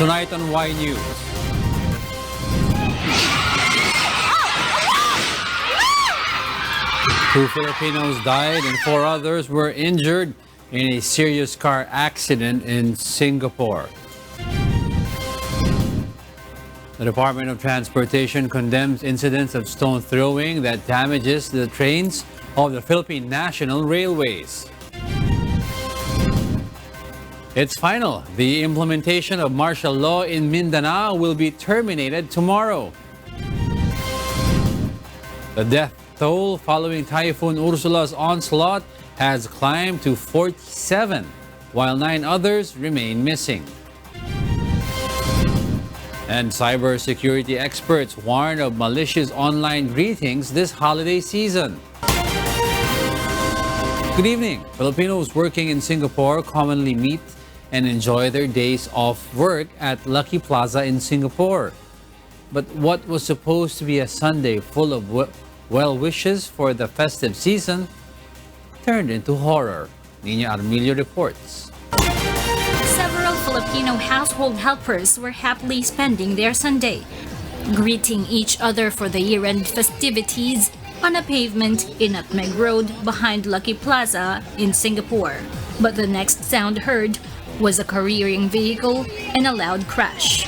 Tonight on Y News. Two Filipinos died and 4 others were injured in a serious car accident in Singapore. The Department of Transportation condemns incidents of stone throwing that damages the trains of the Philippine National Railways. It's final. The implementation of martial law in Mindanao will be terminated tomorrow. The death toll following Typhoon URSULA'S onslaught has climbed to 47, while 9 others remain missing. And cybersecurity experts warn of malicious online greetings this holiday season. Good evening. Filipinos working in Singapore commonly meet and enjoy their days off work at Lucky Plaza in Singapore. But what was supposed to be a Sunday full of well wishes for the festive season turned into horror. Nina Armilio reports. Several Filipino household helpers were happily spending their Sunday, greeting each other for the year-end festivities on a pavement in Nutmeg Road behind Lucky Plaza in Singapore. But the next sound heard was a careering vehicle and a loud crash.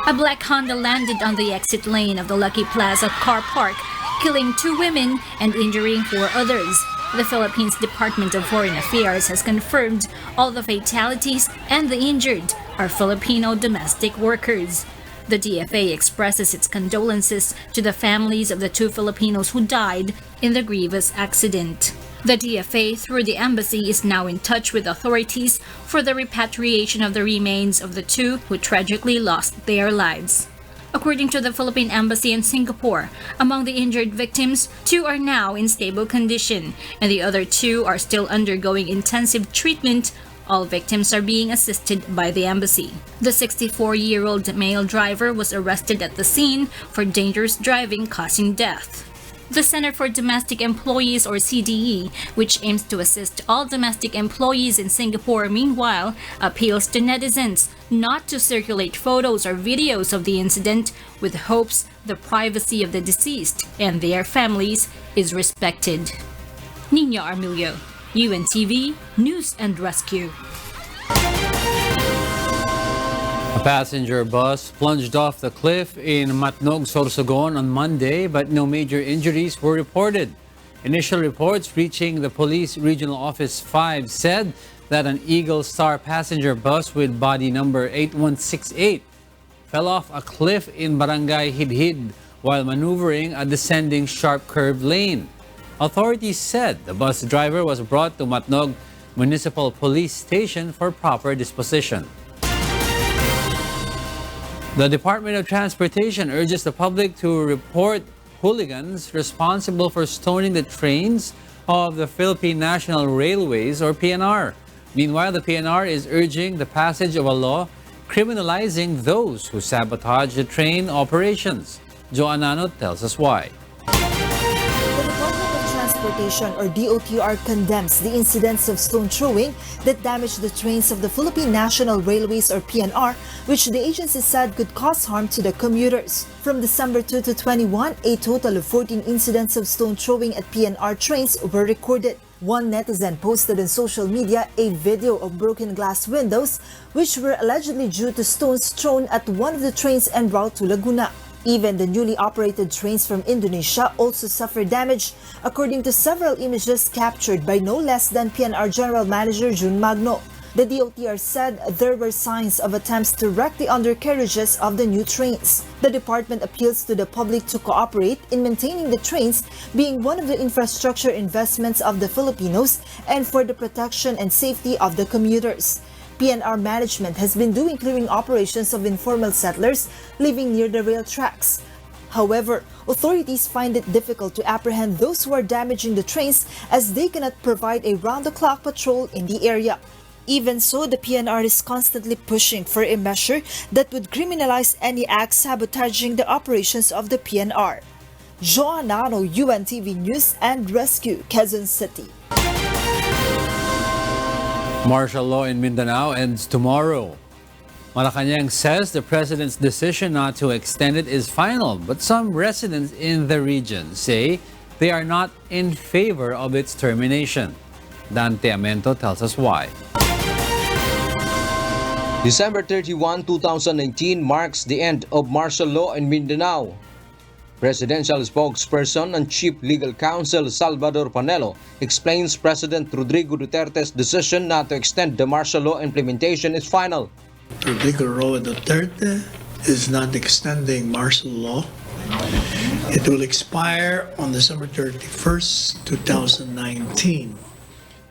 A black Honda landed on the exit lane of the Lucky Plaza car park, killing 2 women and injuring 4 others. The Philippines Department of Foreign Affairs has confirmed all the fatalities and the injured are Filipino domestic workers. The DFA expresses its condolences to the families of the 2 Filipinos who died in the grievous accident. The DFA, through the embassy, is now in touch with authorities for the repatriation of the remains of the 2 who tragically lost their lives. According to the Philippine Embassy in Singapore, among the injured victims, 2 are now in stable condition, and the other 2 are still undergoing intensive treatment. All victims are being assisted by the embassy. The 64-year-old male driver was arrested at the scene for dangerous driving causing death. The Center for Domestic Employees, or CDE, which aims to assist all domestic employees in Singapore, meanwhile, appeals to netizens not to circulate photos or videos of the incident with hopes the privacy of the deceased and their families is respected. Nina Armilio, UNTV News and Rescue. A passenger bus plunged off the cliff in Matnog, Sorsogon on Monday, but no major injuries were reported. Initial reports reaching the Police Regional Office 5 said that an Eagle Star passenger bus with body number 8168 fell off a cliff in Barangay Hidhid while maneuvering a descending sharp curved lane. Authorities said the bus driver was brought to Matnog Municipal Police Station for proper disposition. The Department of Transportation urges the public to report hooligans responsible for stoning the trains of the Philippine National Railways, or PNR. Meanwhile, the PNR is urging the passage of a law criminalizing those who sabotage the train operations. Joanna Ananot tells us why. Transportation, or DOTr, condemns the incidents of stone throwing that damaged the trains of the Philippine National Railways, or PNR, which the agency said could cause harm to the commuters. From December 2 to 21, a total of 14 incidents of stone throwing at PNR trains were recorded. One netizen posted on social media a video of broken glass windows, which were allegedly due to stones thrown at one of the trains en route to Laguna. Even the newly operated trains from Indonesia also suffered damage, according to several images captured by no less than PNR General Manager Jun Magno. The DOTr said there were signs of attempts to wreck the undercarriages of the new trains. The department appeals to the public to cooperate in maintaining the trains, being one of the infrastructure investments of the Filipinos, and for the protection and safety of the commuters. PNR management has been doing clearing operations of informal settlers living near the rail tracks. However, authorities find it difficult to apprehend those who are damaging the trains, as they cannot provide a round-the-clock patrol in the area. Even so, the PNR is constantly pushing for a measure that would criminalize any act sabotaging the operations of the PNR. Joanano, UNTV News and Rescue, Quezon City. Martial law in Mindanao ends tomorrow. Malacanang says the president's decision not to extend it is final, but some residents in the region say they are not in favor of its termination. Dante Amento tells us why. December 31, 2019 marks the end of martial law in Mindanao. Presidential spokesperson and Chief Legal Counsel Salvador Panelo explains President Rodrigo Duterte's decision not to extend the martial law implementation is final. Rodrigo Duterte is not extending martial law. It will expire on December 31st, 2019.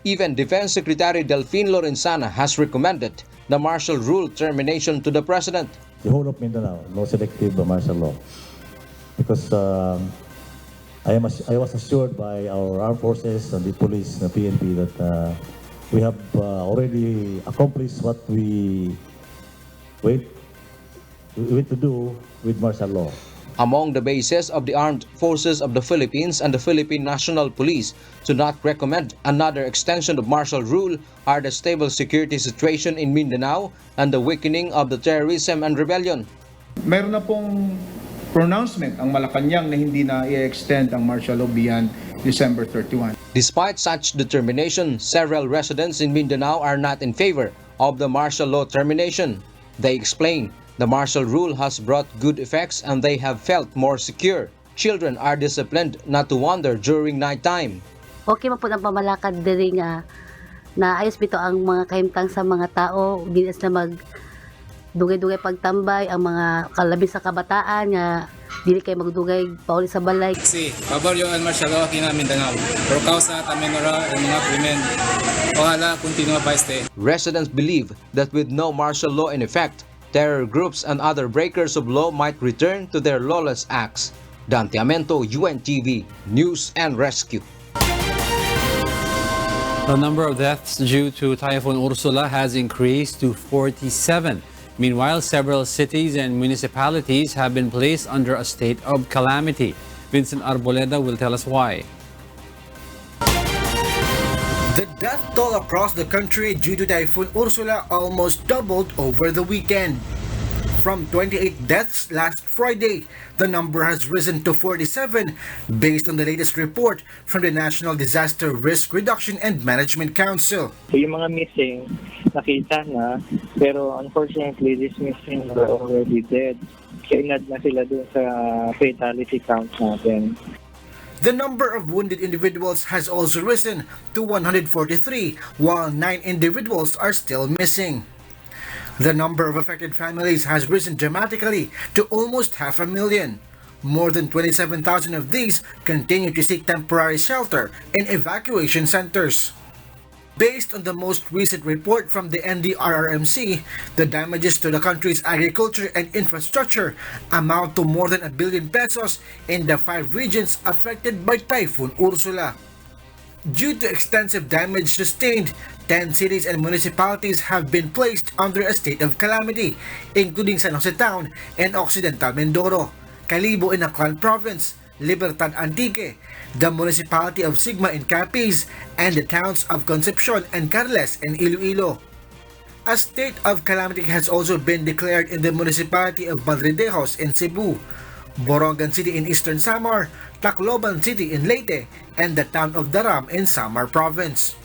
Even Defense Secretary Delfin Lorenzana has recommended the martial rule termination to the president. The whole of Mindanao, no selective martial law. Because I was assured by our armed forces and the police, the PNP, that we have already accomplished what we wait to do with martial law. Among the bases of the Armed Forces of the Philippines and the Philippine National Police to not recommend another extension of martial rule are the stable security situation in Mindanao and the weakening of the terrorism and rebellion. Meron na pong pronouncement ang Malacanang na hindi na i-extend ang martial law beyond December 31. Despite such determination, several residents in Mindanao are not in favor of the martial law termination. They explain the martial rule has brought good effects and they have felt more secure. Children are disciplined not to wander during nighttime. Okay man po ang pamalakad diri nga na ayos bito ang mga kahimtang sa mga tao, dinas na mag dugay-dugay pagtambay ang mga kalabi sa kabataan nga dili kay magdugay pauli sa balay. Si pabor yung martial law kina Mindanao. Pero kausa ta menora ang mga krimen. Ojalá continue pa este. Residents believe that with no martial law in effect, terror groups and other breakers of law might return to their lawless acts. Dante Amento, UNTV, News and Rescue. The number of deaths due to Typhoon Ursula has increased to 47. Meanwhile, several cities and municipalities have been placed under a state of calamity. Vincent Arboleda will tell us why. The death toll across the country due to Typhoon Ursula almost doubled over the weekend. From 28 deaths last Friday, the number has risen to 47 based on the latest report from the National Disaster Risk Reduction and Management Council. Yung mga missing, nakita na, pero unfortunately, these missing were already dead. Kaya inad na sila dun sa fatality count natin. The number of wounded individuals has also risen to 143, while 9 individuals are still missing. The number of affected families has risen dramatically to almost 500,000. More than 27,000 of these continue to seek temporary shelter in evacuation centers. Based on the most recent report from the NDRRMC, the damages to the country's agriculture and infrastructure amount to more than 1 billion pesos in the 5 regions affected by Typhoon Ursula. Due to extensive damage sustained, 10 cities and municipalities have been placed under a state of calamity, including San Jose Town and Occidental Mindoro, Calibo in Aklan Province, Libertad Antique, the municipality of Sigma in Capiz, and the towns of Concepcion and Carles in Iloilo. A state of calamity has also been declared in the municipality of Madridejos in Cebu, Borongan City in Eastern Samar, Tacloban City in Leyte, and the town of Daram in Samar Province.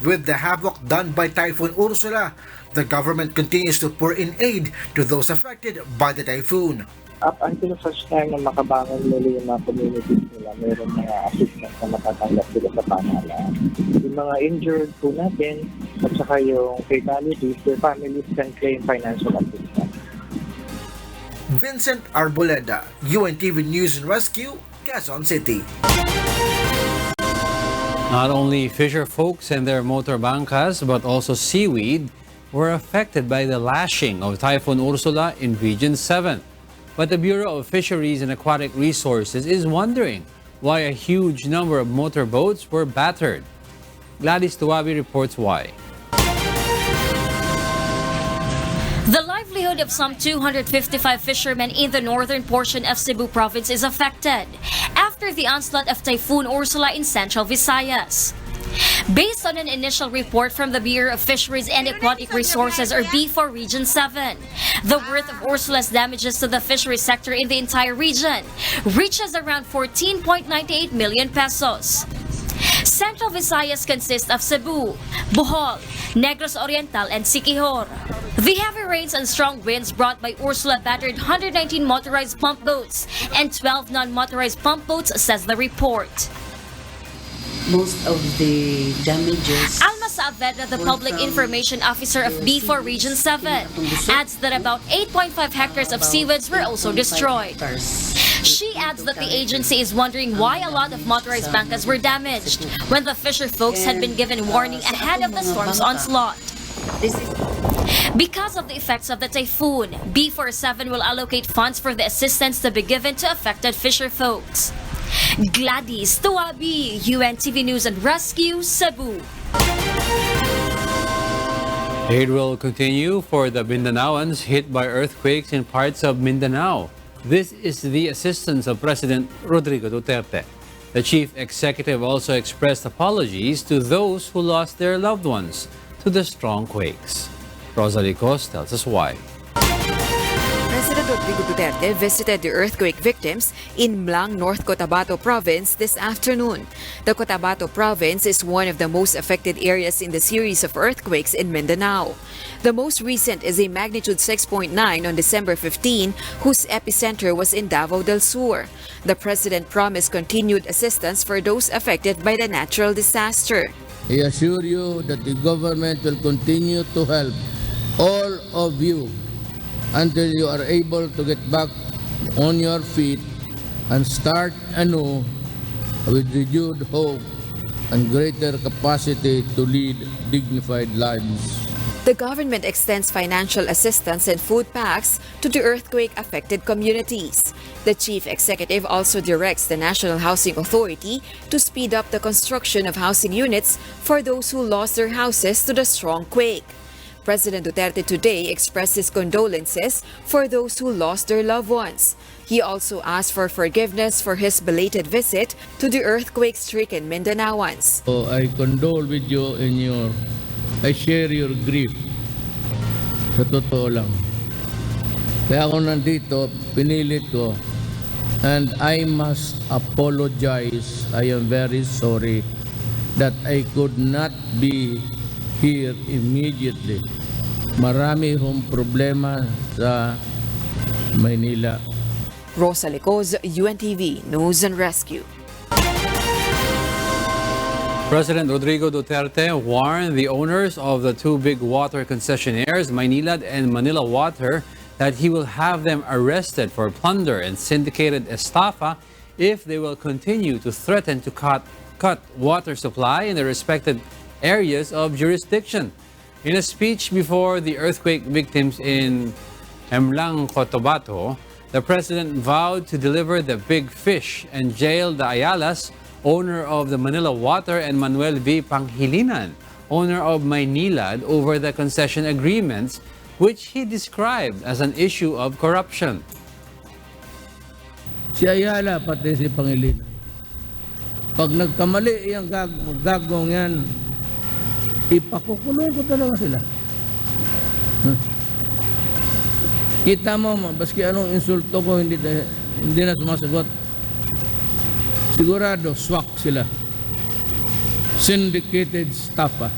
With the havoc done by Typhoon Ursula, the government continues to pour in aid to those affected by the typhoon. Up until the first time na makabangon muli yung mga communities nila, mayroon mga assistance na matatanggap sila sa pamahalaan. Yung mga injured po natin, at saka yung fatalities, their families can claim financial assistance. Vincent Arboleda, UNTV News and Rescue, Quezon City. Not only fisher folks and their motor bangkas, but also seaweed were affected by the lashing of Typhoon Ursula in Region 7. But the Bureau of Fisheries and Aquatic Resources is wondering why a huge number of motorboats were battered. Gladys Tuwabi reports why. The livelihood livelihood of some 255 fishermen in the northern portion of Cebu province is affected after the onslaught of Typhoon Ursula in Central Visayas. Based on an initial report from the Bureau of Fisheries and Aquatic Resources, or B4 Region 7, the worth of Ursula's damages to the fishery sector in the entire region reaches around 14.98 million pesos. Central Visayas consists of Cebu, Bohol, Negros Oriental, and Siquijor. The heavy rains and strong winds brought by Ursula battered 119 motorized pump boats and 12 non-motorized pump boats, says the report. Most of the damages. Alma Saavedra, the Public Information Officer of B4 Region 7, adds that about 8.5 hectares of seaweeds were also destroyed. She adds that the agency is wondering why a lot of motorized bangkas were damaged when the fisher folks had been given warning ahead of the storm's onslaught. Because of the effects of the typhoon, B47 will allocate funds for the assistance to be given to affected fisher folks. Gladys Tuabi, UNTV News and Rescue, Cebu. Aid will continue for the Mindanaoans hit by earthquakes in parts of Mindanao. This is the assistance of President Rodrigo Duterte. The chief executive also expressed apologies to those who lost their loved ones to the strong quakes. Rosalie Cos tells us why. President Rodrigo Duterte visited the earthquake victims in Mlang, North Cotabato Province this afternoon. The Cotabato Province is one of the most affected areas in the series of earthquakes in Mindanao. The most recent is a magnitude 6.9 on December 15, whose epicenter was in Davao del Sur. The president promised continued assistance for those affected by the natural disaster. I assure you that the government will continue to help all of you until you are able to get back on your feet and start anew with renewed hope and greater capacity to lead dignified lives. The government extends financial assistance and food packs to the earthquake-affected communities. The chief executive also directs the National Housing Authority to speed up the construction of housing units for those who lost their houses to the strong quake. President Duterte today expressed his condolences for those who lost their loved ones. He also asked for forgiveness for his belated visit to the earthquake-stricken Mindanaoans. So I condole with you I share your grief. Sa totoo lang. Kaya ako nandito, pinilit ko. And I must apologize. I am very sorry that I could not be here immediately. Marami hong problema sa Maynila. Rosalie Cos, UNTV News and Rescue. President Rodrigo Duterte warned the owners of the two big water concessionaires, Maynilad and Manila Water, that he will have them arrested for plunder and syndicated estafa if they will continue to threaten to cut water supply in the respected areas of jurisdiction. In a speech before the earthquake victims in Mlang, Cotabato, the president vowed to deliver the big fish and jail the Ayalas, owner of the Manila Water, and Manuel V. Panghilinan, owner of Maynilad, over the concession agreements, which he described as an issue of corruption. Si Ayala pati si Pangilinan. Pag nagkamali yung gagong yan, ipakukulong ko talaga sila. Kita mo, baski anong insulto ko, hindi na sumasagot. Sigurado, swak sila. Syndicated estafa.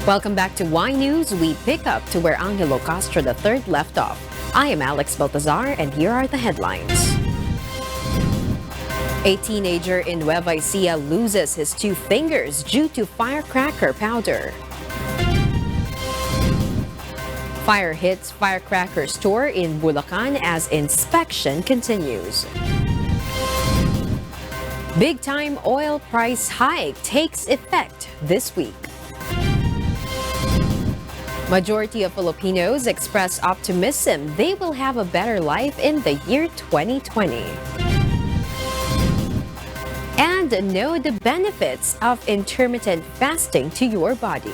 Welcome back to Y News. We pick up to where Angelo Castro III left off. I am Alex Baltazar, and here are the headlines. A teenager in Nueva Ecija loses his 2 fingers due to firecracker powder. Fire hits firecracker store in Bulacan as inspection continues. Big-time oil price hike takes effect this week. Majority of Filipinos express optimism they will have a better life in the year 2020. And know the benefits of intermittent fasting to your body.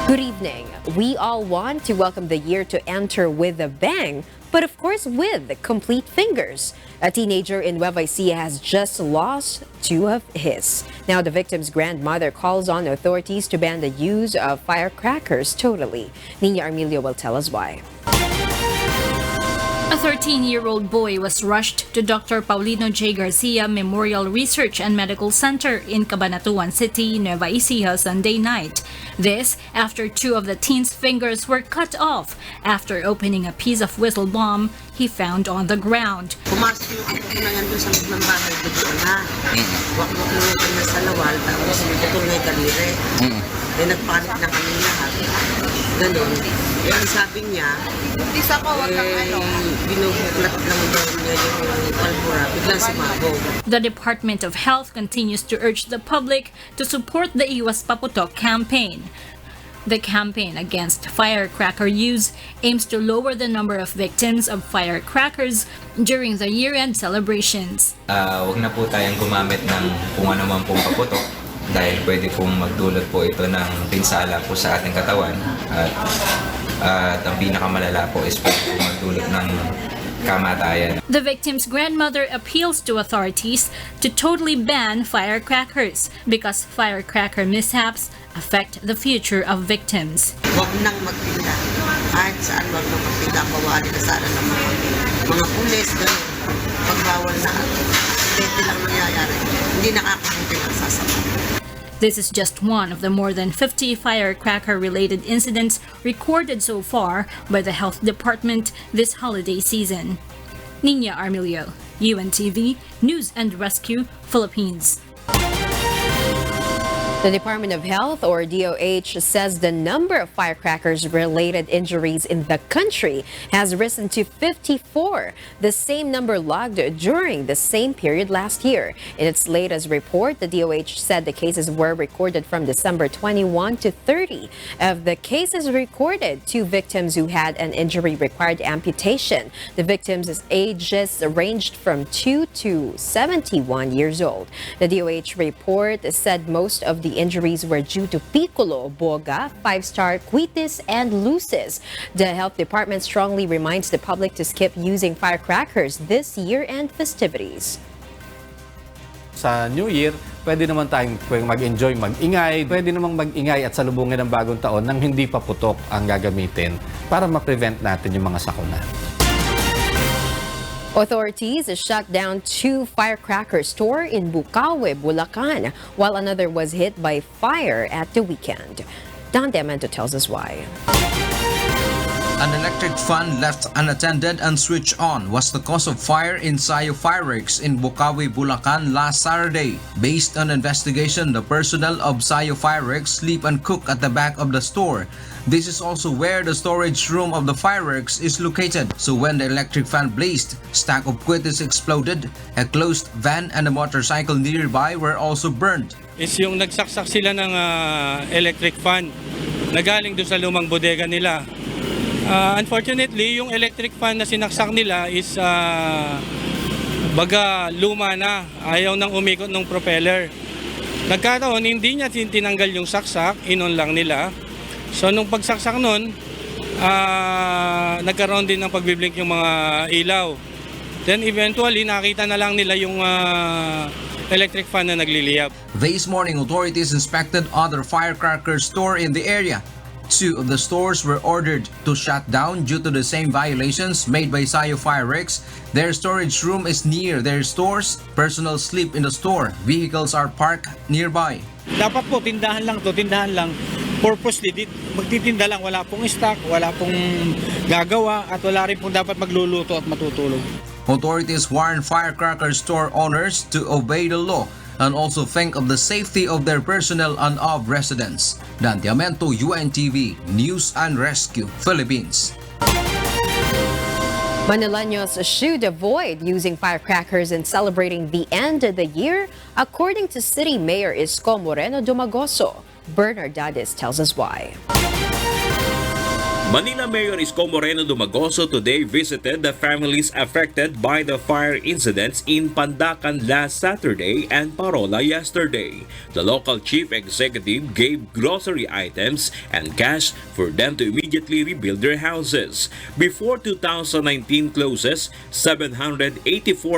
Good evening. We all want to welcome the year to enter with a bang, but of course with complete fingers. A teenager in Nueva Ecija has just lost two of his. Now the victim's grandmother calls on authorities to ban the use of firecrackers totally. Nina Armilio will tell us why. A 13-year-old boy was rushed to Dr. Paulino J. Garcia Memorial Research and Medical Center in Cabanatuan City, Nueva Ecija Sunday night. This after two of the teen's fingers were cut off after opening a piece of whistle bomb he found on the ground. Pumasok yung ako na yan doon sa loob ng bahay, dugo na. Wak-wak yung kanya sa lawal, tapos putol na yung kalire. Nagpanik na kami lahat. Ganon. Ang sabi niya, binubuklat lang daw niya yung palbura, biglang sumabog. The Department of Health continues to urge the public to support the Iwas Paputok campaign. The campaign against firecracker use aims to lower the number of victims of firecrackers during the year-end celebrations. Huwag na po tayong gumamit ng kung ano man pong paputok dahil pwede pong magdulot po ito ng pinsala po sa ating katawan at ang pinakamalala po is pwede pong magdulot ng kamatayan. The victim's grandmother appeals to authorities to totally ban firecrackers because firecracker mishaps affect the future of victims. Huwag nang magtinda. Kahit saan huwag nang magtinda. Bawali na sana ng mga pulis, gano'n. Pagbawal na. Hindi lang nangyayari. Hindi nakakabuti ang sasama. This is just one of the more than 50 firecracker-related incidents recorded so far by the Health Department this holiday season. Nina Armilio, UNTV, News and Rescue, Philippines. The Department of Health, or DOH, says the number of firecrackers-related injuries in the country has risen to 54, the same number logged during the same period last year. In its latest report, the DOH said the cases were recorded from December 21 to 30. Of the cases recorded, 2 victims who had an injury required amputation. The victims' ages ranged from 2 to 71 years old. The DOH report said most of the injuries were due to piccolo, boga, 5-star, quitis, and luces. The Health Department strongly reminds the public to skip using firecrackers this year-end festivities. Sa New Year, pwede naman tayong mag-enjoy, mag-ingay. Pwede namang mag-ingay at salubungin ang bagong taon nang hindi pa putok ang gagamitin para ma-prevent natin yung mga sakuna. Authorities shut down 2 firecracker stores in Bukawi, Bulacan, while another was hit by fire at the weekend. Don Demento tells us why. An electric fan left unattended and switched on was the cause of fire in Sayo Fireworks in Bukawi, Bulacan last Saturday. Based on investigation, the personnel of Sayo Fireworks sleep and cook at the back of the store. This is also where the storage room of the fireworks is located. So when the electric fan blazed, stack of quitis exploded, a closed van and a motorcycle nearby were also burned. Is yung nagsaksak sila ng electric fan na galing doon sa lumang bodega nila. Unfortunately, yung electric fan na sinaksak nila is baga luma na, ayaw nang umikot ng propeller. Nagkataon, hindi niya tinanggal yung saksak, inon lang nila. So nung pagsaksak nun, nagkaroon din ng pagbiblink yung mga ilaw. Then eventually, nakita na lang nila yung electric fan na nagliliyab. This morning, authorities inspected other firecracker store in the area. 2 of the stores were ordered to shut down due to the same violations made by Sayo Fireworks. Their storage room is near their stores. Personnel sleep in the store. Vehicles are parked nearby. Dapat po tindahan lang. Purposely, magtitinda lang. Wala pong stock, wala pong gagawa, at wala rin pong dapat magluluto at matutulog. Authorities warn firecracker store owners to obey the law and also think of the safety of their personnel and of residents. Dan Diamento, UNTV, News and Rescue, Philippines. Manileños should avoid using firecrackers in celebrating the end of the year, according to City Mayor Isko Moreno Dumagoso. Bernard Dades tells us why. Manila Mayor Isko Moreno Dumagoso today visited the families affected by the fire incidents in Pandacan last Saturday and Parola yesterday. The local chief executive gave grocery items and cash for them to immediately rebuild their houses. Before 2019 closes, 784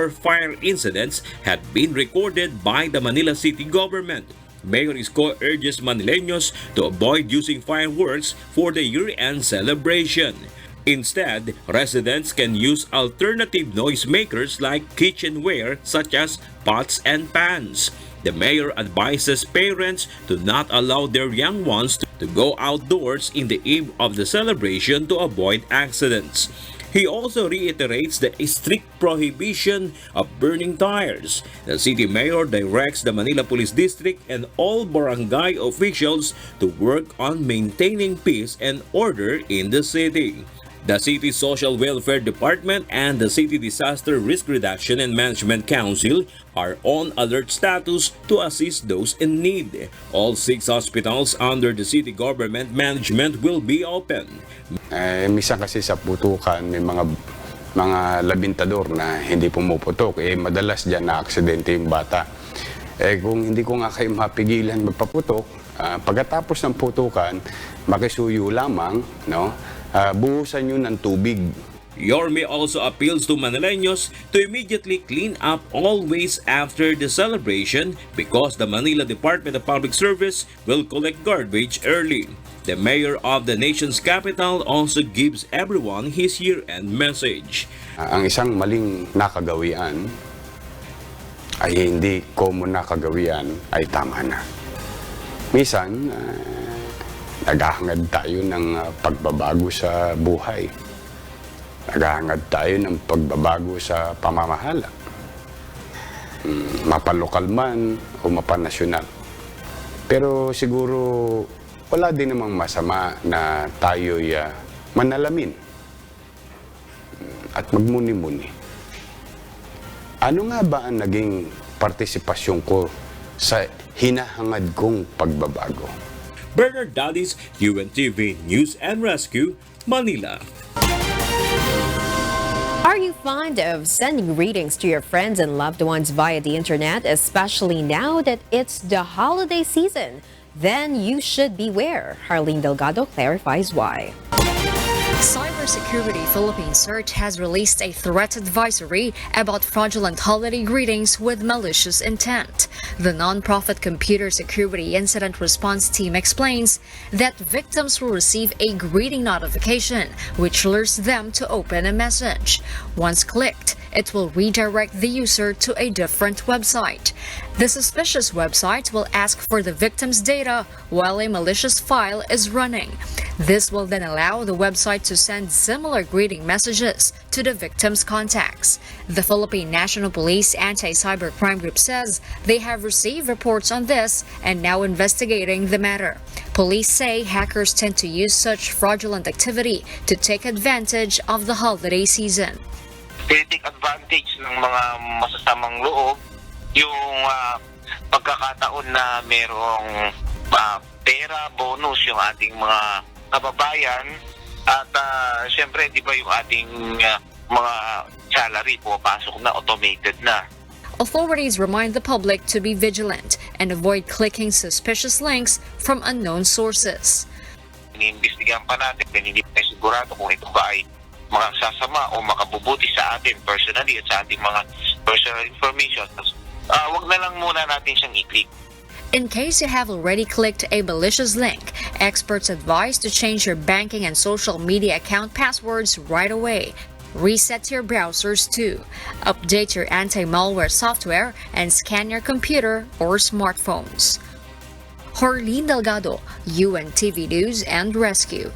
fire incidents had been recorded by the Manila City government. Mayor Isko urges Manileños to avoid using fireworks for the year-end celebration. Instead, residents can use alternative noisemakers like kitchenware such as pots and pans. The mayor advises parents to not allow their young ones to go outdoors in the eve of the celebration to avoid accidents. He also reiterates the strict prohibition of burning tires. The city mayor directs the Manila Police District and all barangay officials to work on maintaining peace and order in the city. The City Social Welfare Department and the City Disaster Risk Reduction and Management Council are on alert status to assist those in need. All 6 hospitals under the city government management will be open. Minsan kasi sa putukan may mga labintador na hindi pumuputok. Madalas dyan na aksidente yung bata. Kung hindi ko nga kayo mapigilan magpaputok, pagkatapos ng putukan, makisuyo lamang, no? Buhusan nyo ng tubig. Yorme also appeals to Manileños to immediately clean up all waste after the celebration because the Manila Department of Public Service will collect garbage early. The mayor of the nation's capital also gives everyone his year-end message. Ang isang maling nakagawian ay hindi common na kagawian ay tama na. Minsan, naghahangad tayo ng pagbabago sa buhay. Naghahangad tayo ng pagbabago sa pamamahala. Mapalokal man o mapanasyonal. Pero siguro wala din namang masama na tayo'y manalamin at magmuni-muni. Ano nga ba ang naging partisipasyon ko sa hinahangad kong pagbabago? Bernard Dadis, UNTV News and Rescue, Manila. Are you fond of sending greetings to your friends and loved ones via the internet, especially now that it's the holiday season? Then you should beware. Harleen Delgado clarifies why. Cybersecurity Philippines Search has released a threat advisory about fraudulent holiday greetings with malicious intent. The nonprofit Computer Security Incident Response Team explains that victims will receive a greeting notification which lures them to open a message. Once clicked, it will redirect the user to a different website. The suspicious website will ask for the victim's data while a malicious file is running. This will then allow the website to send similar greeting messages to the victim's contacts. The Philippine National Police Anti-Cybercrime Group says they have received reports on this and now investigating the matter. Police say hackers tend to use such fraudulent activity to take advantage of the holiday season. Take advantage ng mga masasamang loob yung pagkakataon na merong pera, bonus yung ating mga kababayan at syempre di ba yung ating mga salary pumapasok na automated na. Authorities remind the public to be vigilant and avoid clicking suspicious links from unknown sources. Iniimbestigahan pa natin, hindi pa sigurado kung ito ba ay makasasama o makabubuti sa atin personally at sa ating mga personal information. Wag na lang muna natin siyang i-click. In case you have already clicked a malicious link, experts advise to change your banking and social media account passwords right away. Reset your browsers too. Update your anti-malware software and scan your computer or smartphones. Harleen Delgado, UNTV News and Rescue.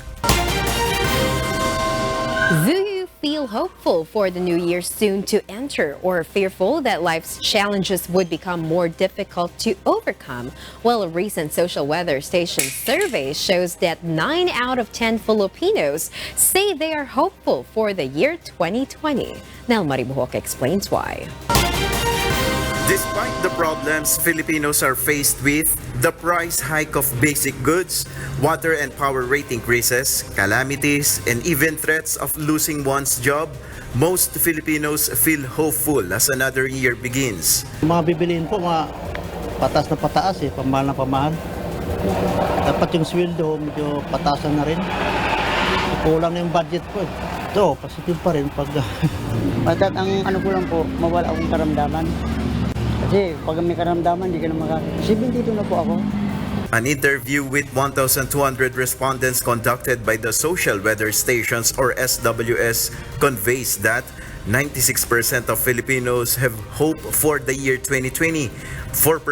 Do you feel hopeful for the new year soon to enter or fearful that life's challenges would become more difficult to overcome? Well, a recent social weather station survey shows that 9 out of 10 Filipinos say they are hopeful for the year 2020. Nel Maribuhok explains why. Despite the problems Filipinos are faced with, the price hike of basic goods, water and power rate increases, calamities, and even threats of losing one's job, most Filipinos feel hopeful as another year begins. Mga bibiliin po, mga patas na pataas pamahal na pamahal. Dapat yung sweldo, medyo patasan na rin. Kulang na yung budget po. So, positive pa rin pag... Batat ang ano ko lang po, mawala akong karamdaman. Kasi pag may karamdaman, hindi ka na Kasi dito na po ako. An interview with 1,200 respondents conducted by the Social Weather Stations or SWS conveys that 96% of Filipinos have hope for the year 2020. 4%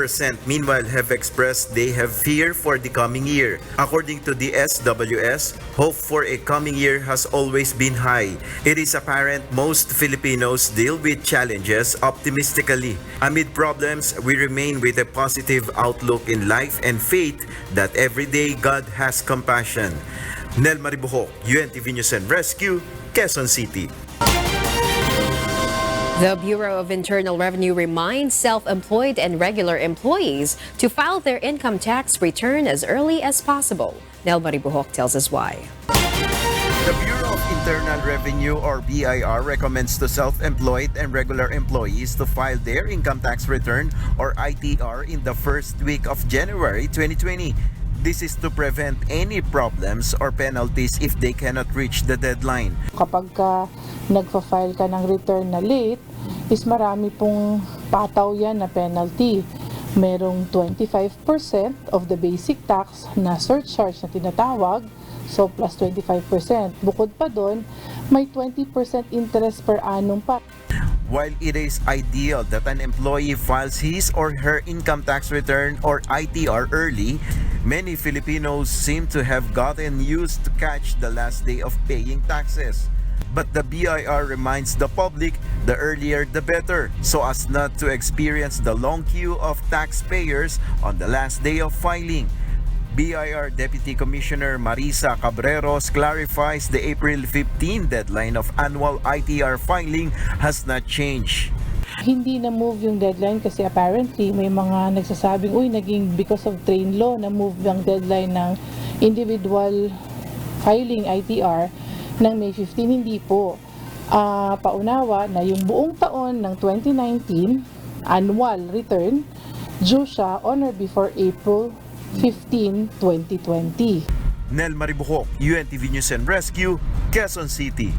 meanwhile have expressed they have fear for the coming year. According to the SWS, hope for a coming year has always been high. It is apparent most Filipinos deal with challenges optimistically. Amid problems, we remain with a positive outlook in life and faith that every day God has compassion. Nel Maribuhok, UNTV News and Rescue, Quezon City. The Bureau of Internal Revenue reminds self-employed and regular employees to file their income tax return as early as possible. Nel Maribuhok tells us why. The Bureau of Internal Revenue or BIR recommends to self-employed and regular employees to file their income tax return or ITR in the first week of January 2020. This is to prevent any problems or penalties if they cannot reach the deadline. Kapag nagfa-file ka ng return na late, is marami pong pataw yan na penalty. Merong 25% of the basic tax na surcharge na tinatawag, so plus 25%. Bukod pa doon, may 20% interest per annum pa. While it is ideal that an employee files his or her income tax return or ITR early, many Filipinos seem to have gotten used to catch the last day of paying taxes. But the BIR reminds the public the earlier the better, so as not to experience the long queue of taxpayers on the last day of filing. BIR Deputy Commissioner Marisa Cabreros clarifies the April 15 deadline of annual ITR filing has not changed. Hindi na-move yung deadline kasi apparently may mga nagsasabing, naging because of train law, na-move yung deadline ng individual filing ITR ng May 15. Hindi po. Paunawa na yung buong taon ng 2019 annual return due siya on or before April 15, 2020. Nel Maribuhok, UNTV News and Rescue, Quezon City.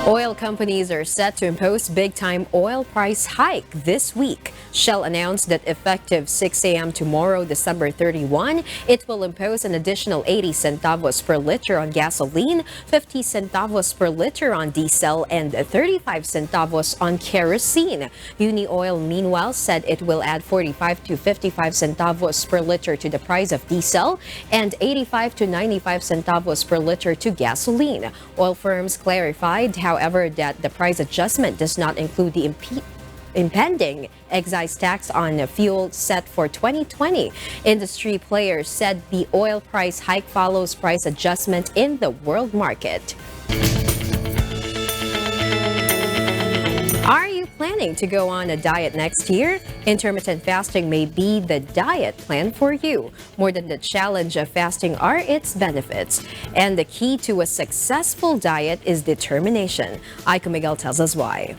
Oil companies are set to impose big-time oil price hike this week. Shell announced that effective 6 a.m. tomorrow, December 31, it will impose an additional 80 centavos per liter on gasoline, 50 centavos per liter on diesel, and 35 centavos on kerosene. Uni Oil, meanwhile, said it will add 45 to 55 centavos per liter to the price of diesel and 85 to 95 centavos per liter to gasoline. Oil firms clarified, however, that the price adjustment does not include the impending excise tax on fuel set for 2020. Industry players said the oil price hike follows price adjustment in the world market. Are you planning to go on a diet next year? Intermittent fasting may be the diet plan for you. More than the challenge of fasting are its benefits. And the key to a successful diet is determination. Aiko Miguel tells us why.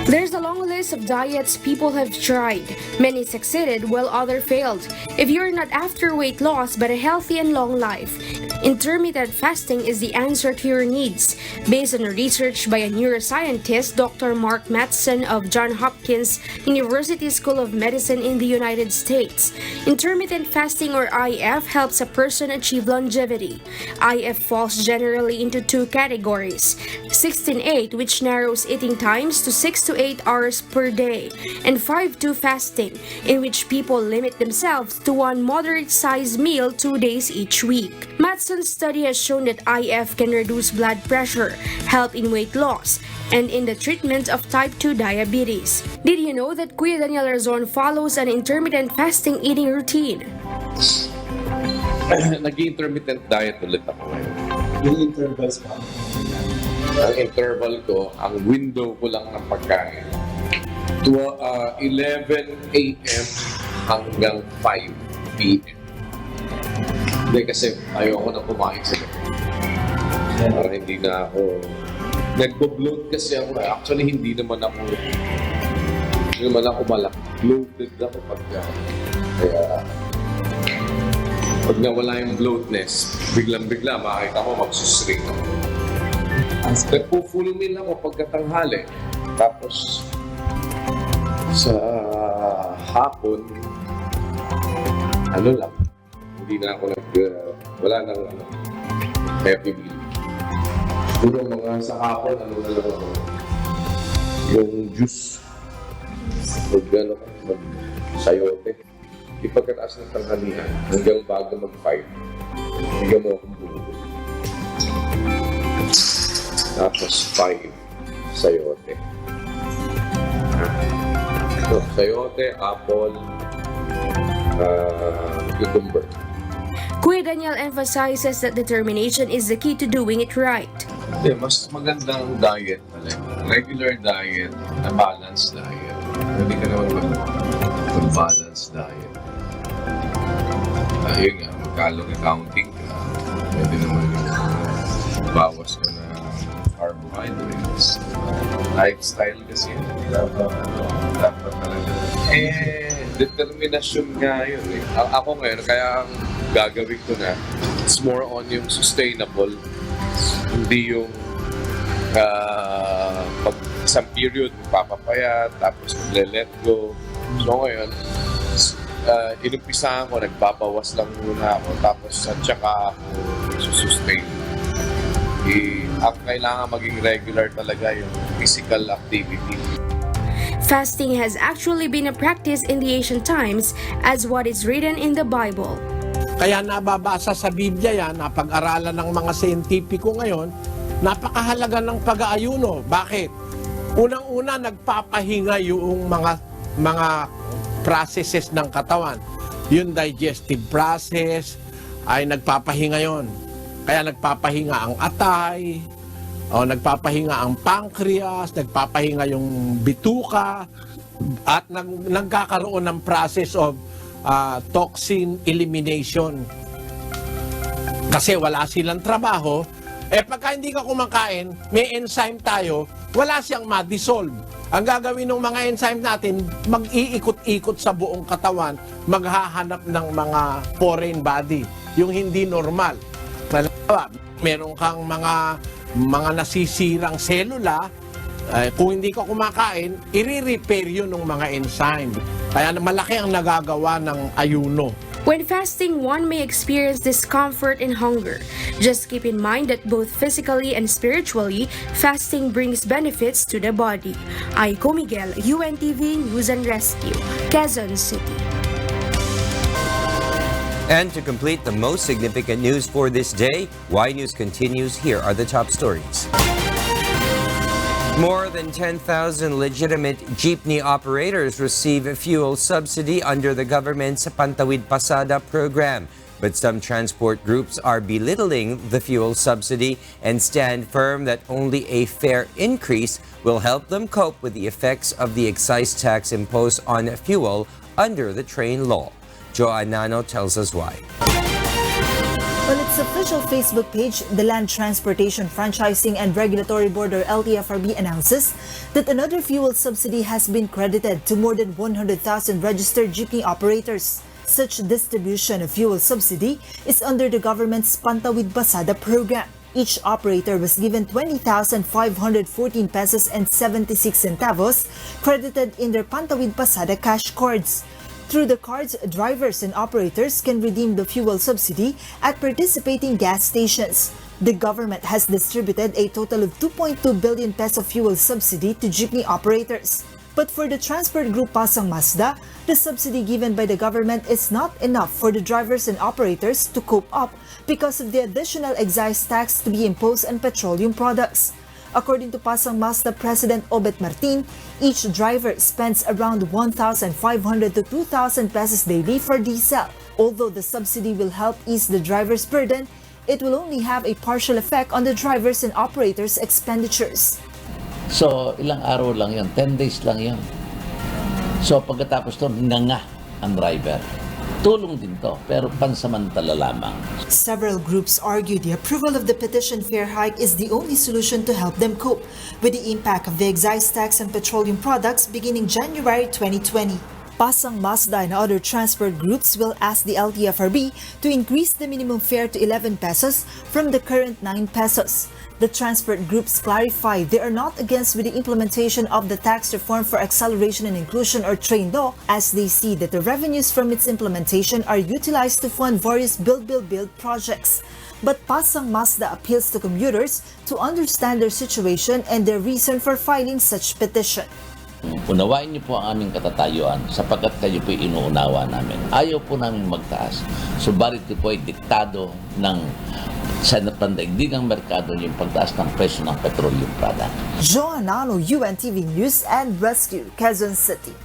There's a long list of diets people have tried. Many succeeded while others failed. If you're not after weight loss but a healthy and long life, intermittent fasting is the answer to your needs. Based on research by a neuroscientist, Dr. Mark Mattson of Johns Hopkins University School of Medicine in the United States. Intermittent fasting or IF helps a person achieve longevity. IF falls generally into two categories: 16-8, which narrows eating times to 6 to 8 hours per day, and 5-2 fasting, in which people limit themselves to one moderate-sized meal 2 days each week. Mattson's study has shown that IF can reduce blood pressure, help in weight loss, and in the treatment of type 2 diabetes. Did you know that Kuya Daniel Razon follows an intermittent fasting eating routine? Nag-intermittent diet ulit ako. Yung intervals pa? Ang interval ko, ang window ko lang ng pagkain, 11 a.m. hanggang 5 p.m. Hindi kasi ayoko na kumain sa gabi. Para hindi na ako... Nagbo-bloat kasi ako. Actually, hindi naman ako malaki. Bloated ako pagka. Kaya... Pag nawala yung bloatness, biglang-bigla makita ko magsusring ako. Nagpo-full meal ako pagkatanghali. Tapos sa hapon, ano lang, hindi na ako wala nang heavy meal. Puro mga sa hapon, ano na lang ako, yung juice, sayote. Ipagkataas ng tanghalian hanggang bago mag-5, bigyan mo akong bulubo. Tapos 5, sayote. Sayote, apple, cucumber. Kuya Daniel emphasizes that determination is the key to doing it right. Mas magandang diet talaga. Regular diet, na balanced diet. Hindi ka naman mag-balanced diet. Ayun nga, mag-calorie counting ka. Pwede naman yung bawas ka na carbohydrates. Lifestyle kasi yun. Dapat talaga. Determinasyon nga yun eh. Ako ngayon, kaya ang gagawin ko na, it's more on yung sustainable. Hindi yung pag isang period, papapayat, tapos magle-let go. So ngayon, inumpisahan ko, nagbabawas lang muna ako, tapos at saka ako susustain. Ang kailangan maging regular talaga yung physical activity. Fasting has actually been a practice in the ancient times as what is written in the Bible. Kaya nababasa sa Biblia yan, napag-aralan ng mga siyentipiko ngayon, napakahalaga ng pag-aayuno. Bakit? Unang-una, nagpapahinga yung mga processes ng katawan. Yung digestive process ay nagpapahinga yon. Kaya nagpapahinga ang atay, o nagpapahinga ang pancreas, nagpapahinga yung bituka, at nagkakaroon ng process of toxin elimination. Kasi wala silang trabaho, pagka hindi ka kumakain, may enzyme tayo, wala siyang ma-dissolve. Ang gagawin ng mga enzyme natin, mag-iikot-ikot sa buong katawan, maghahanap ng mga foreign body, yung hindi normal. Meron kang mga nasisirang selula, kung hindi ka kumakain, i-repair yun ng mga enzyme. Kaya malaki ang nagagawa ng ayuno. When fasting, one may experience discomfort and hunger. Just keep in mind that both physically and spiritually, fasting brings benefits to the body. Aiko Miguel, UNTV News and Rescue, Quezon City. And to complete the most significant news for this day, Y News continues. Here are the top stories. More than 10,000 legitimate jeepney operators receive a fuel subsidy under the government's Pantawid Pasada program. But some transport groups are belittling the fuel subsidy and stand firm that only a fair increase will help them cope with the effects of the excise tax imposed on fuel under the train law. Joanne Nano tells us why. On its official Facebook page, the Land Transportation Franchising and Regulatory Board, or LTFRB, announces that another fuel subsidy has been credited to more than 100,000 registered jeepney operators. Such distribution of fuel subsidy is under the government's Pantawid Pasada program. Each operator was given 20,514 pesos and 76 centavos credited in their Pantawid Pasada cash cards. Through the cards, drivers and operators can redeem the fuel subsidy at participating gas stations. The government has distributed a total of 2.2 billion peso fuel subsidy to jeepney operators. But for the transport group Pasang Mazda, the subsidy given by the government is not enough for the drivers and operators to cope up because of the additional excise tax to be imposed on petroleum products. According to Pasang Mazda President Obet Martin, each driver spends around 1,500 to 2,000 pesos daily for diesel. Although the subsidy will help ease the driver's burden, it will only have a partial effect on the drivers and operators' expenditures. So, ilang araw lang yun, 10 days lang yun. So, pagkatapos to, nga ang driver. Tulong din to, pero pansamantala lamang. Several groups argue the approval of the petition fare hike is the only solution to help them cope with the impact of the excise tax on petroleum products beginning January 2020. Pasang Mazda and other transport groups will ask the LTFRB to increase the minimum fare to 11 pesos from the current 9 pesos. The transport groups clarify they are not against with the implementation of the Tax Reform for Acceleration and Inclusion or TRAIN law, as they see that the revenues from its implementation are utilized to fund various build projects. But Pasang Mazda appeals to commuters to understand their situation and their reason for filing such petition. Unawain niyo po ang aming katatayuan sapagkat kayo po'y inuunawa namin. Ayaw po namin magtaas. Subalit ito po ay diktado ng sa pandaigdigang merkado yung pagtaas ng presyo ng petroleum product. Joanano, UNTV News and Rescue, Quezon City.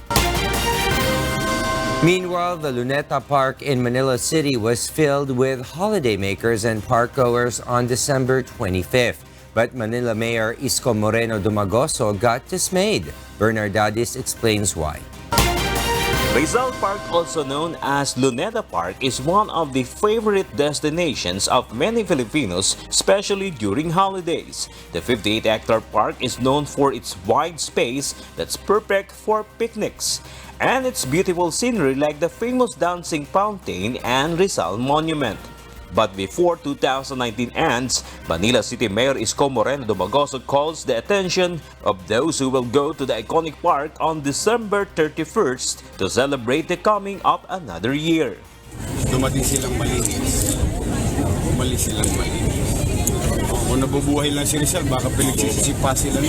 Meanwhile, the Luneta Park in Manila City was filled with holidaymakers and parkgoers on December 25th. But Manila Mayor Isko Moreno Dumagoso got dismayed. Bernardadis explains why. Rizal Park, also known as Luneta Park, is one of the favorite destinations of many Filipinos, especially during holidays. The 58-hectare park is known for its wide space that's perfect for picnics, and its beautiful scenery like the famous dancing fountain and Rizal Monument. But before 2019 ends, Manila City Mayor Isko Moreno Dumagoso calls the attention of those who will go to the iconic park on December 31st to celebrate the coming of another year. Dumating silang malinis. Umalis silang malinis. Kung nabubuhay lang si Rizal, baka pinagsisipa sila.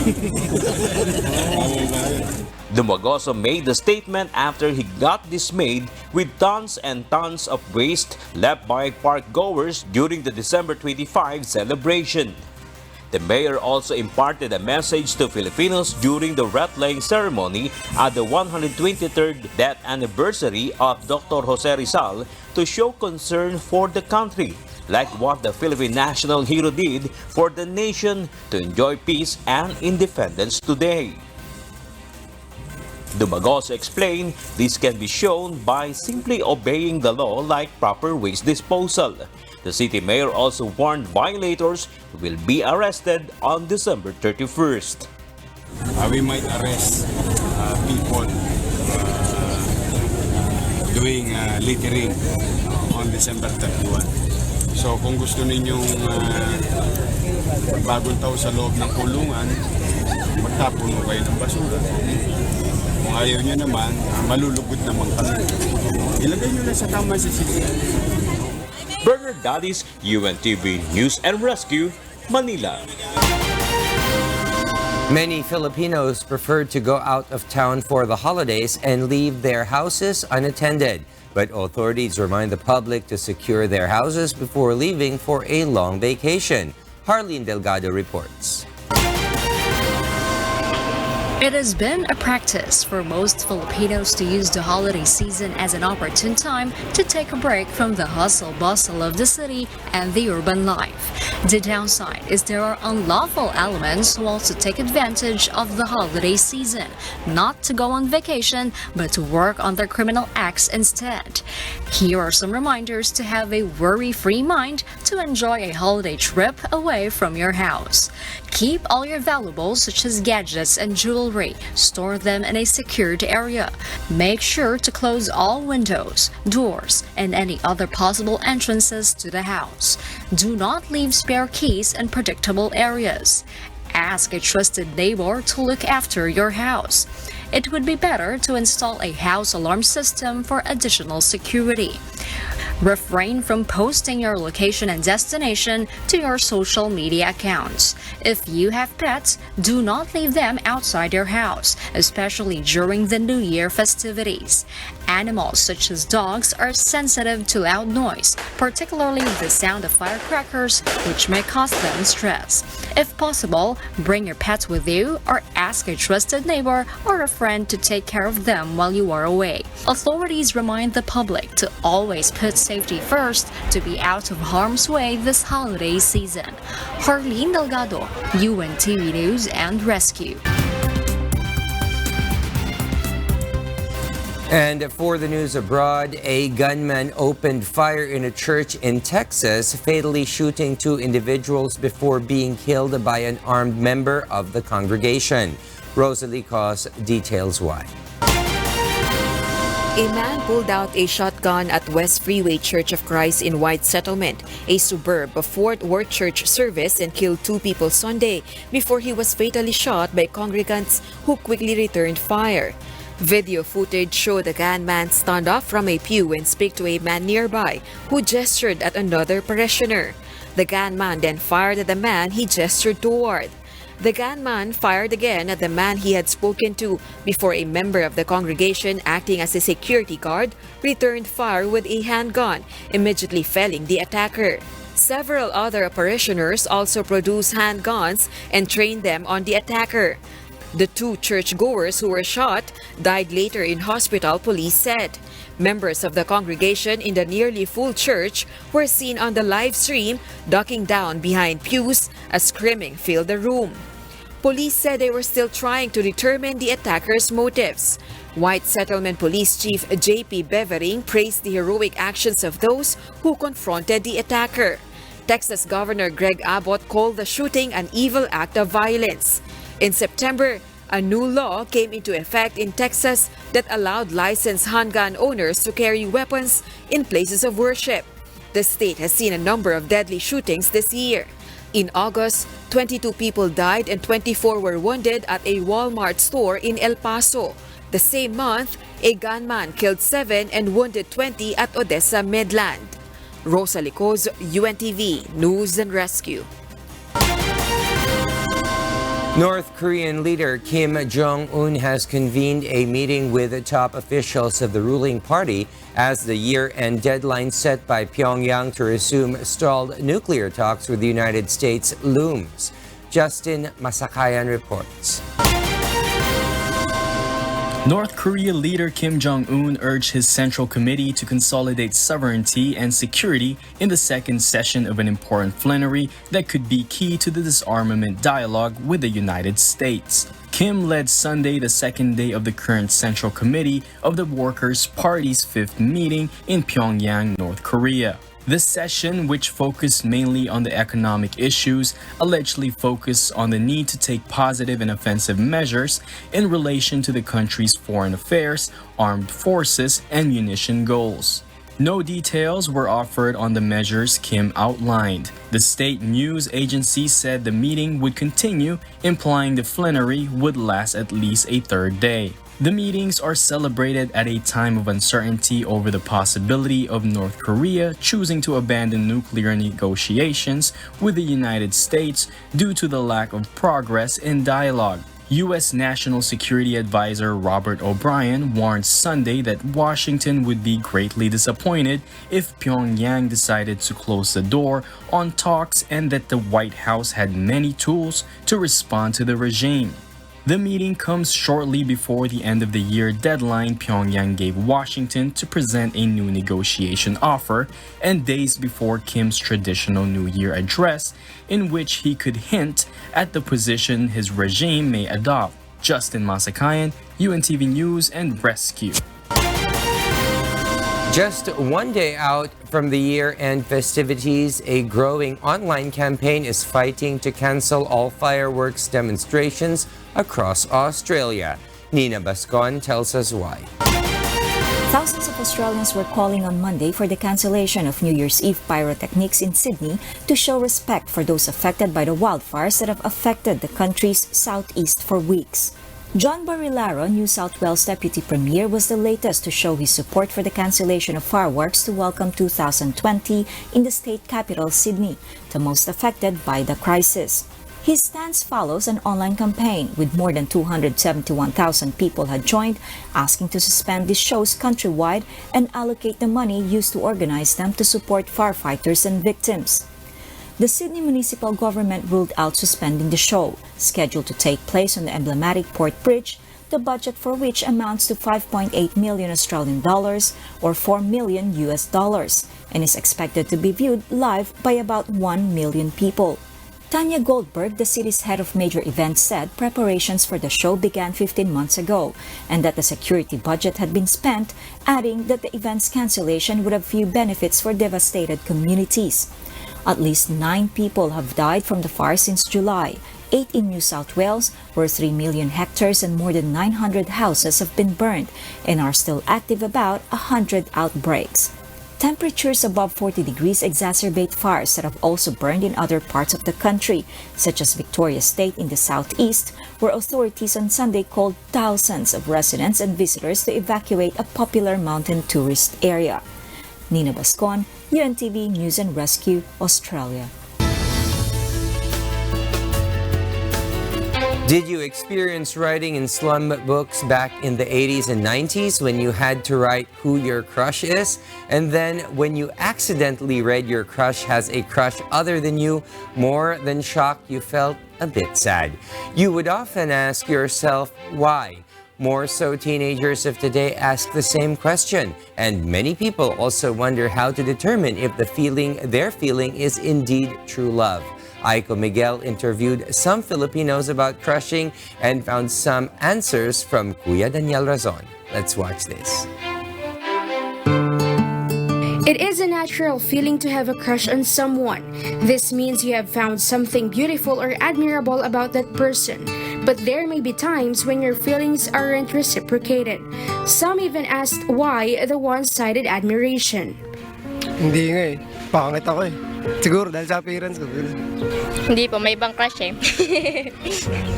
Dumagoso made the statement after he got dismayed with tons and tons of waste left by park goers during the December 25 celebration. The mayor also imparted a message to Filipinos during the wreath-laying ceremony at the 123rd death anniversary of Dr. Jose Rizal to show concern for the country, like what the Philippine national hero did for the nation to enjoy peace and independence today. Dumagoso explained this can be shown by simply obeying the law like proper waste disposal. The city mayor also warned violators will be arrested on December 31st. We might arrest people doing littering on December 31. So kung gusto ninyong bagong tao sa loob ng kulungan, magtapon mo kayo ng basura. Kung ayaw nyo naman, malulugod naman kami. Ilagay nyo na sa tama sa city. Bernardadis, UNTV News and Rescue, Manila. Many Filipinos prefer to go out of town for the holidays and leave their houses unattended. But authorities remind the public to secure their houses before leaving for a long vacation. Harleen Delgado reports. It has been a practice for most Filipinos to use the holiday season as an opportune time to take a break from the hustle-bustle of the city and the urban life. The downside is there are unlawful elements who also take advantage of the holiday season, not to go on vacation, but to work on their criminal acts instead. Here are some reminders to have a worry-free mind to enjoy a holiday trip away from your house. Keep all your valuables such as gadgets and jewelry. Store them in a secured area. Make sure to close all windows, doors, and any other possible entrances to the house. Do not leave spare keys in predictable areas. Ask a trusted neighbor to look after your house. It would be better to install a house alarm system for additional security. Refrain from posting your location and destination to your social media accounts. If you have pets, do not leave them outside your house, especially during the New Year festivities. Animals such as dogs are sensitive to loud noise, particularly the sound of firecrackers, which may cause them stress. If possible, bring your pets with you or ask a trusted neighbor or a friend to take care of them while you are away. Authorities remind the public to always put safety first to be out of harm's way this holiday season. Harleen Delgado, UNTV News and Rescue. And for the news abroad, a gunman opened fire in a church in Texas, fatally shooting 2 individuals before being killed by an armed member of the congregation. Rosalie Cos details why. A man pulled out a shotgun at West Freeway Church of Christ in White Settlement, a suburb of Fort Worth church service, and killed 2 people Sunday before he was fatally shot by congregants who quickly returned fire. Video footage showed the gunman stand up from a pew and speak to a man nearby who gestured at another parishioner. The gunman then fired at the man he gestured toward. The gunman fired again at the man he had spoken to before a member of the congregation acting as a security guard returned fire with a handgun, immediately felling the attacker. Several other parishioners also produced handguns and trained them on the attacker. The 2 churchgoers who were shot died later in hospital, police said. Members of the congregation in the nearly full church were seen on the live stream ducking down behind pews as screaming filled the room. Police said they were still trying to determine the attacker's motives. White Settlement Police Chief J.P. Bevering praised the heroic actions of those who confronted the attacker. Texas Governor Greg Abbott called the shooting an evil act of violence. In September, a new law came into effect in Texas that allowed licensed handgun owners to carry weapons in places of worship. The state has seen a number of deadly shootings this year. In August, 22 people died and 24 were wounded at a Walmart store in El Paso. The same month, a gunman killed 7 and wounded 20 at Odessa, Midland. Rosalie Cos, UNTV News and Rescue. North Korean leader Kim Jong-un has convened a meeting with the top officials of the ruling party as the year-end deadline set by Pyongyang to resume stalled nuclear talks with the United States looms. Justin Masakayan reports. North Korea leader Kim Jong-un urged his Central Committee to consolidate sovereignty and security in the second session of an important plenary that could be key to the disarmament dialogue with the United States. Kim led Sunday the second day of the current Central Committee of the Workers' Party's 5th meeting in Pyongyang, North Korea. This session, which focused mainly on the economic issues, allegedly focused on the need to take positive and offensive measures in relation to the country's foreign affairs, armed forces, and munition goals. No details were offered on the measures Kim outlined. The state news agency said the meeting would continue, implying the plenary would last at least a 3rd day. The meetings are celebrated at a time of uncertainty over the possibility of North Korea choosing to abandon nuclear negotiations with the United States due to the lack of progress in dialogue. U.S. National Security Advisor Robert O'Brien warned Sunday that Washington would be greatly disappointed if Pyongyang decided to close the door on talks and that the White House had many tools to respond to the regime. The meeting comes shortly before the end of the year deadline Pyongyang gave Washington to present a new negotiation offer, and days before Kim's traditional New Year address, in which he could hint at the position his regime may adopt. Justin Masakayan, UNTV News and Rescue. Just one day out from the year-end festivities, a growing online campaign is fighting to cancel all fireworks demonstrations across Australia. Nina Bascon tells us why. Thousands of Australians were calling on Monday for the cancellation of New Year's Eve pyrotechnics in Sydney to show respect for those affected by the wildfires that have affected the country's southeast for weeks. John Barilaro, New South Wales Deputy Premier, was the latest to show his support for the cancellation of fireworks to welcome 2020 in the state capital, Sydney, the most affected by the crisis. His stance follows an online campaign with more than 271,000 people had joined, asking to suspend these shows countrywide and allocate the money used to organize them to support firefighters and victims. The Sydney municipal government ruled out suspending the show, scheduled to take place on the emblematic Port Bridge, the budget for which amounts to 5.8 million Australian dollars or $4 million and is expected to be viewed live by about 1 million people. Tanya Goldberg, the city's head of major events, said preparations for the show began 15 months ago and that the security budget had been spent, adding that the event's cancellation would have few benefits for devastated communities. At least 9 people have died from the fire since July, 8 in New South Wales, where 3 million hectares and more than 900 houses have been burned and are still active about 100 outbreaks. Temperatures above 40 degrees exacerbate fires that have also burned in other parts of the country, such as Victoria State in the southeast, where authorities on Sunday called thousands of residents and visitors to evacuate a popular mountain tourist area. Nina Bascon, UNTV News and Rescue, Australia. Did you experience writing in slum books back in the 80s and 90s when you had to write who your crush is? And then when you accidentally read your crush has a crush other than you, more than shocked, you felt a bit sad. You would often ask yourself, why? More so, teenagers of today ask the same question. And many people also wonder how to determine if the feeling they're feeling is indeed true love. Aiko Miguel interviewed some Filipinos about crushing and found some answers from Kuya Daniel Razon. Let's watch this. It is a natural feeling to have a crush on someone. This means you have found something beautiful or admirable about that person. But there may be times when your feelings aren't reciprocated. Some even asked why the one-sided admiration. Hindi nga eh. Pangit ako eh. Siguro dahil sa appearance ko. Hindi po, may ibang crush eh.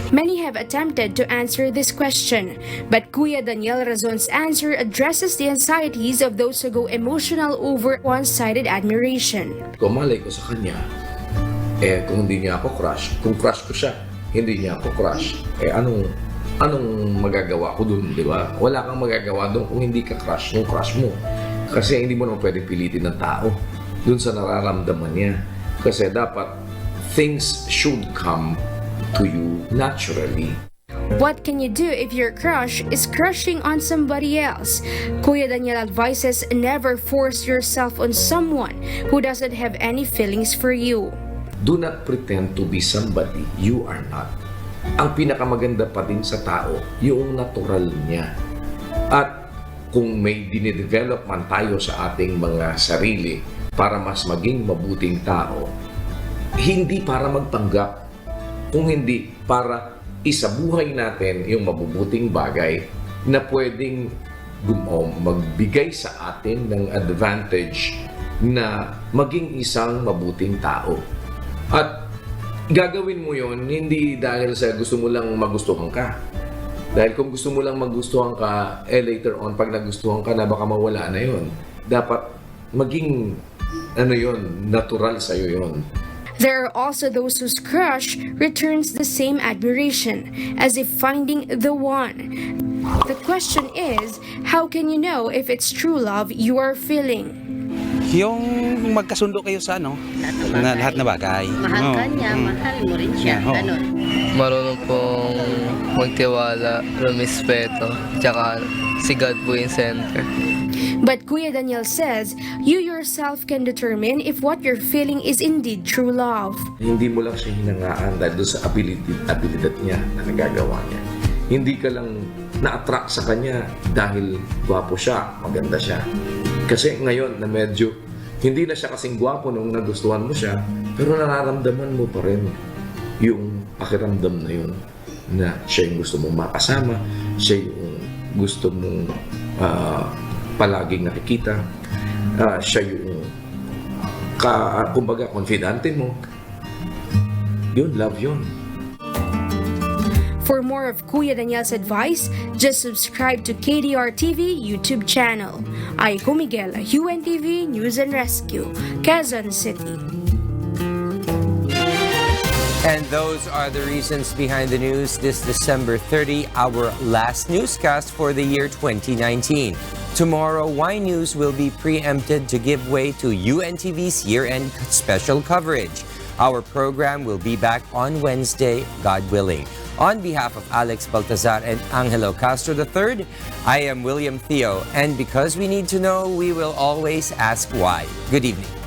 Many have attempted to answer this question, but Kuya Daniel Razon's answer addresses the anxieties of those who go emotional over one-sided admiration. Kung malay ko sa kanya, kung hindi niya ako crush, kung crush ko siya, hindi niya ako crush, anong magagawa ko dun, di ba? Wala kang magagawa dun kung hindi ka crush yung crush mo. Kasi hindi mo naman pwedeng pilitin ng tao dun sa nararamdaman niya. Kasi dapat things should come to you naturally. What can you do if your crush is crushing on somebody else? Kuya Daniel advises never force yourself on someone who doesn't have any feelings for you. Do not pretend to be somebody you are not. Ang pinakamaganda pa din sa tao, yung natural niya. At kung may dinidevelop man tayo sa ating mga sarili para mas maging mabuting tao, hindi para magpanggap, kung hindi para isabuhay natin yung mabubuting bagay na pwedeng magbigay sa atin ng advantage na maging isang mabuting tao. At gagawin mo yon hindi dahil sa gusto mo lang magustuhan ka. Dahil kung gusto mo lang magustuhan ka, later on, pag nagustuhan ka na, baka mawala na yon. Dapat maging, natural sa'yo yon. There are also those whose crush returns the same admiration, as if finding the one. The question is, how can you know if it's true love you are feeling? Yung magkasundo kayo sa lahat na bagay. Mahal ka niya, mahal mo rin siya. Ganon. Marunong pong magtiwala, rumispeto, tsaka si God po yung center. But Kuya Daniel says, you yourself can determine if what you're feeling is indeed true love. Hindi mo lang siya hinangaan dahil doon sa abilidad niya na nagagawa niya. Hindi ka lang na-attract sa kanya dahil gwapo siya, maganda siya. Kasi ngayon na medyo hindi na siya kasing gwapo nung nagustuhan mo siya, pero nararamdaman mo pa rin yung pakiramdam na yun na siya yung gusto mong makasama, siya yung gusto mong palaging nakikita, siya yung kumbaga confidante mo. Yun, love yun. For more of Kuya Daniel's advice, just subscribe to KDR TV YouTube channel. Aiko Miguel, UNTV News and Rescue, Quezon City. And those are the reasons behind the news this December 30, our last newscast for the year 2019. Tomorrow, Y News will be preempted to give way to UNTV's year-end special coverage. Our program will be back on Wednesday, God willing. On behalf of Alex Baltazar and Angelo Castro III, I am William Theo, and because we need to know, we will always ask why. Good evening.